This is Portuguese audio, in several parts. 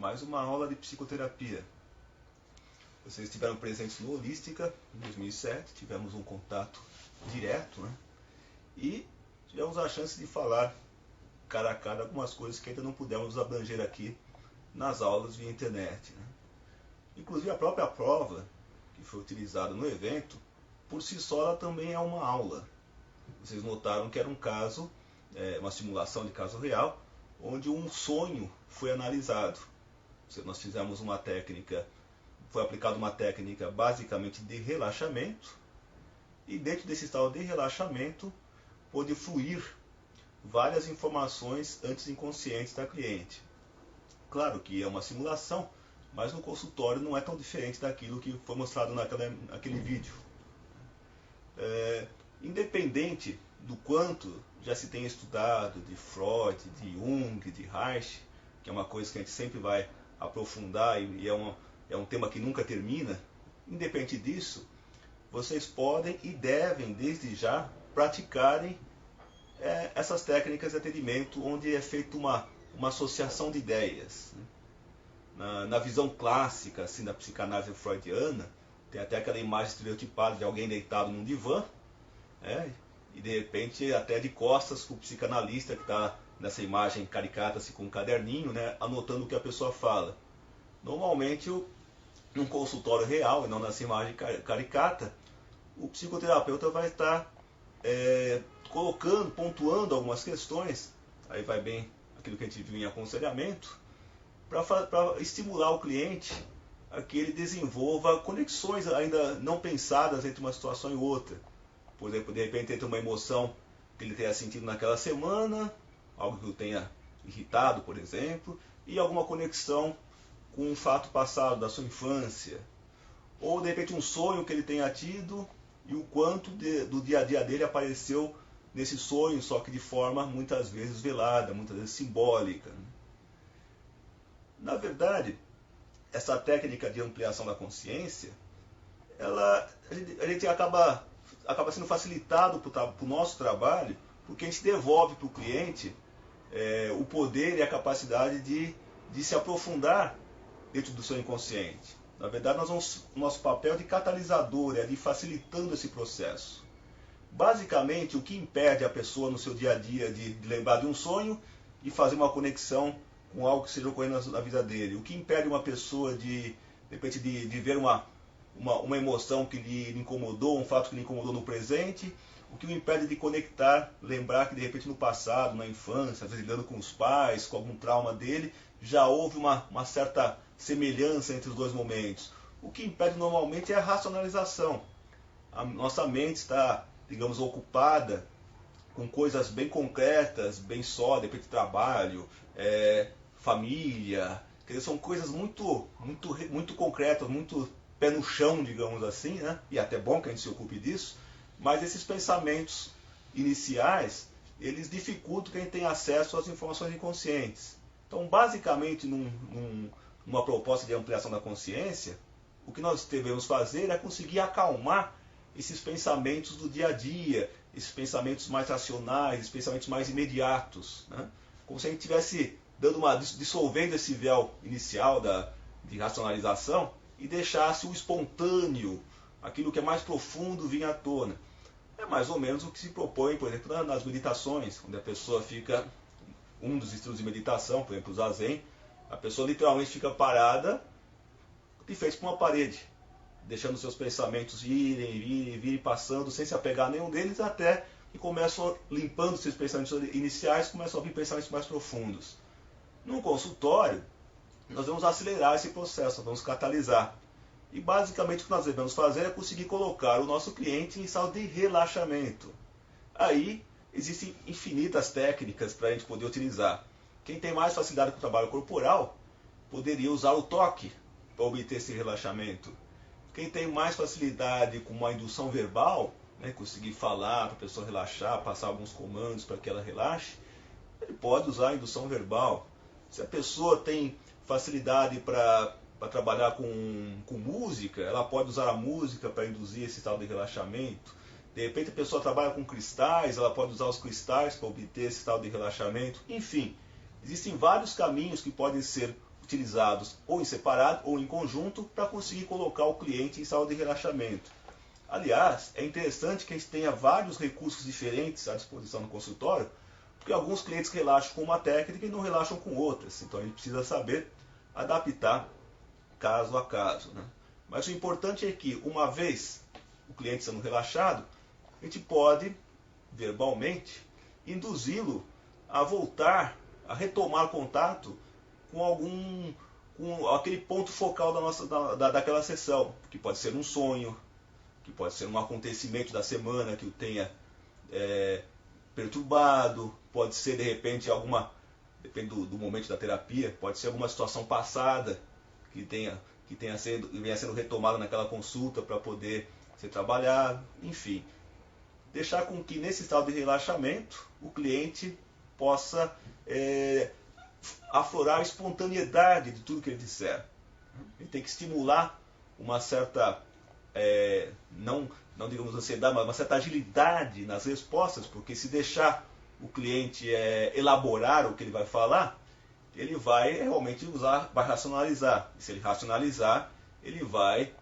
mais uma aula de psicoterapia. Vocês estiveram presentes no Holística em 2007, tivemos um contato direto, né? E tivemos a chance de falar cara a cara algumas coisas que ainda não pudemos abranger aqui nas aulas via internet, né? Inclusive a própria prova que foi utilizada no evento, por si só ela também é uma aula. Vocês notaram que era um caso, uma simulação de caso real, onde um sonho foi analisado. Nós fizemos uma técnica, foi aplicada uma técnica basicamente de relaxamento, e dentro desse estado de relaxamento pôde fluir várias informações antes inconscientes da cliente. Claro que é uma simulação, mas no consultório não é tão diferente daquilo que foi mostrado naquele vídeo. Independente do quanto já se tem estudado de Freud, de Jung, de Reich, que é uma coisa que a gente sempre vai aprofundar e é um tema que nunca termina, independente disso, vocês podem e devem, desde já, praticarem essas técnicas de atendimento onde é feita uma associação de ideias. Na visão clássica assim, da psicanálise freudiana, tem até aquela imagem estereotipada de alguém deitado num divã, e de repente até de costas para o psicanalista que está nessa imagem caricata assim, com um caderninho, anotando o que a pessoa fala. Normalmente, num consultório real, e não nessa imagem caricata, o psicoterapeuta vai estar colocando, pontuando algumas questões, aí vai bem aquilo que a gente viu em aconselhamento, para estimular o cliente a que ele desenvolva conexões ainda não pensadas entre uma situação e outra. Por exemplo, de repente entre uma emoção que ele tenha sentido naquela semana, algo que o tenha irritado, por exemplo, e alguma conexão com um fato passado da sua infância. Ou de repente um sonho que ele tenha tido e o quanto do dia a dia dele apareceu nesse sonho, só que de forma muitas vezes velada, muitas vezes simbólica. Na verdade, essa técnica de ampliação da consciência, a gente acaba sendo facilitado para o nosso trabalho, porque a gente devolve para o cliente o poder e a capacidade de se aprofundar dentro do seu inconsciente. Na verdade, o nosso papel de catalisador, de facilitando esse processo. Basicamente, o que impede a pessoa no seu dia a dia de lembrar de um sonho e fazer uma conexão com algo que esteja ocorrendo na vida dele? O que impede uma pessoa de repente, de ver uma emoção que lhe incomodou, um fato que lhe incomodou no presente? O que o impede de conectar, lembrar que de repente no passado, na infância, às vezes lidando com os pais, com algum trauma dele, já houve uma certa semelhança entre os dois momentos? O que impede normalmente é a racionalização. A nossa mente está, digamos, ocupada com coisas bem concretas, bem só, de repente trabalho, família, quer dizer, são coisas muito concretas, muito pé no chão, digamos assim, e até bom que a gente se ocupe disso, mas esses pensamentos iniciais, eles dificultam quem tem acesso às informações inconscientes. Então, basicamente, numa proposta de ampliação da consciência, o que nós devemos fazer é conseguir acalmar esses pensamentos do dia a dia, esses pensamentos mais racionais, esses pensamentos mais imediatos, como se a gente estivesse dissolvendo esse véu inicial de racionalização e deixasse o espontâneo, aquilo que é mais profundo, vir à tona. É mais ou menos o que se propõe, por exemplo, nas meditações, onde a pessoa fica, um dos estilos de meditação, por exemplo, o Zazen, a pessoa literalmente fica parada de frente para uma parede, deixando seus pensamentos virem, passando, sem se apegar a nenhum deles, até que começam, limpando esses pensamentos iniciais, começam a vir pensamentos mais profundos. Num consultório, nós vamos acelerar esse processo, nós vamos catalisar. E basicamente o que nós devemos fazer é conseguir colocar o nosso cliente em estado de relaxamento. Aí existem infinitas técnicas para a gente poder utilizar. Quem tem mais facilidade com o trabalho corporal poderia usar o toque para obter esse relaxamento. Quem tem mais facilidade com uma indução verbal, conseguir falar para a pessoa relaxar, passar alguns comandos para que ela relaxe, ele pode usar a indução verbal. Se a pessoa tem facilidade para trabalhar com música, ela pode usar a música para induzir esse estado de relaxamento. De repente a pessoa trabalha com cristais, ela pode usar os cristais para obter esse estado de relaxamento. Enfim, existem vários caminhos que podem ser utilizados ou em separado ou em conjunto para conseguir colocar o cliente em estado de relaxamento. Aliás, é interessante que a gente tenha vários recursos diferentes à disposição no consultório, porque alguns clientes relaxam com uma técnica e não relaxam com outras. Então a gente precisa saber adaptar caso a caso, né? Mas o importante é que, uma vez o cliente sendo relaxado, a gente pode, verbalmente, induzi-lo a voltar, a retomar contato com aquele ponto focal daquela sessão, que pode ser um sonho, que pode ser um acontecimento da semana que o tenha perturbado, pode ser de repente depende do momento da terapia, pode ser alguma situação passada que venha sendo retomada naquela consulta para poder ser trabalhado, enfim. Deixar com que nesse estado de relaxamento o cliente possa aflorar a espontaneidade de tudo que ele disser. Ele tem que estimular uma certa, não digamos ansiedade, mas uma certa agilidade nas respostas, porque se deixar o cliente elaborar o que ele vai falar, ele vai realmente vai racionalizar. E se ele racionalizar, ele vai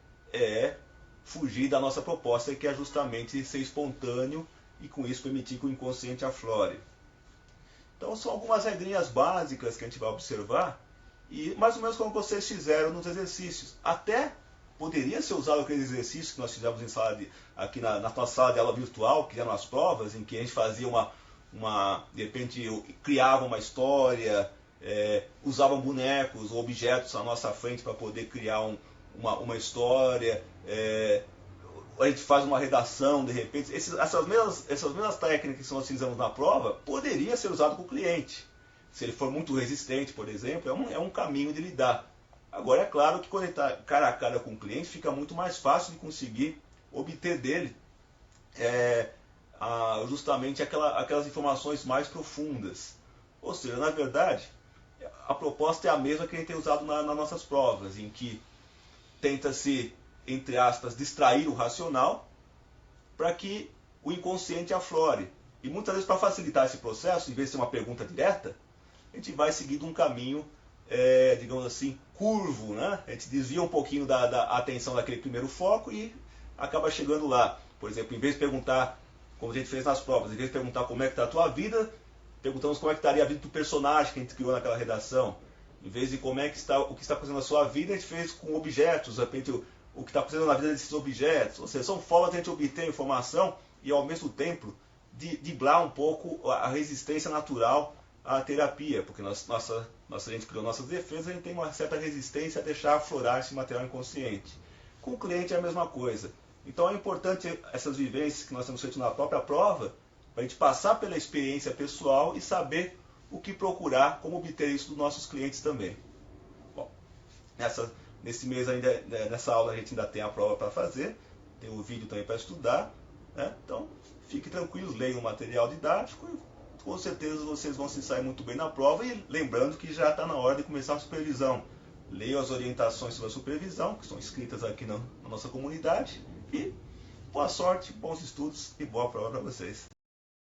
fugir da nossa proposta, que é justamente ser espontâneo e com isso permitir que o inconsciente aflore. Então são algumas regrinhas básicas que a gente vai observar, e mais ou menos como vocês fizeram nos exercícios. Até poderia ser usado aquele exercício que nós fizemos aqui na nossa sala de aula virtual, que eram as provas, em que a gente fazia de repente criava uma história, usavam bonecos ou objetos à nossa frente para poder criar uma história, a gente faz uma redação, de repente. Essas mesmas técnicas que nós utilizamos na prova, poderia ser usado com o cliente. Se ele for muito resistente, por exemplo, é um caminho de lidar. Agora, é claro que quando ele está cara a cara com o cliente, fica muito mais fácil de conseguir obter dele justamente aquelas informações mais profundas. Ou seja, na verdade, a proposta é a mesma que a gente tem usado nas nossas provas, em que tenta-se, entre aspas, distrair o racional para que o inconsciente aflore. E muitas vezes, para facilitar esse processo, em vez de ser uma pergunta direta, a gente vai seguindo um caminho, digamos assim, curvo, né? A gente desvia um pouquinho da atenção daquele primeiro foco e acaba chegando lá. Por exemplo, em vez de perguntar, como a gente fez nas provas, em vez de perguntar como é que está a tua vida, perguntamos como é que estaria a vida do personagem que a gente criou naquela redação. Em vez de o que está acontecendo na sua vida, a gente fez com objetos, de repente o que está acontecendo na vida desses objetos. Ou seja, são formas de a gente obter informação e ao mesmo tempo driblar um pouco a resistência natural à terapia, porque a gente criou nossas defesas, a gente tem uma certa resistência a deixar aflorar esse material inconsciente. Com o cliente é a mesma coisa. Então é importante essas vivências que nós temos feito na própria prova, para a gente passar pela experiência pessoal e saber o que procurar, como obter isso dos nossos clientes também. Bom, nesse mês ainda, nessa aula a gente ainda tem a prova para fazer, tem o vídeo também para estudar, né? Então fiquem tranquilos, leiam o material didático e com certeza vocês vão se sair muito bem na prova. E lembrando que já está na hora de começar a supervisão. Leiam as orientações sobre a supervisão, que estão escritas aqui na nossa comunidade, e boa sorte, bons estudos e boa prova para vocês.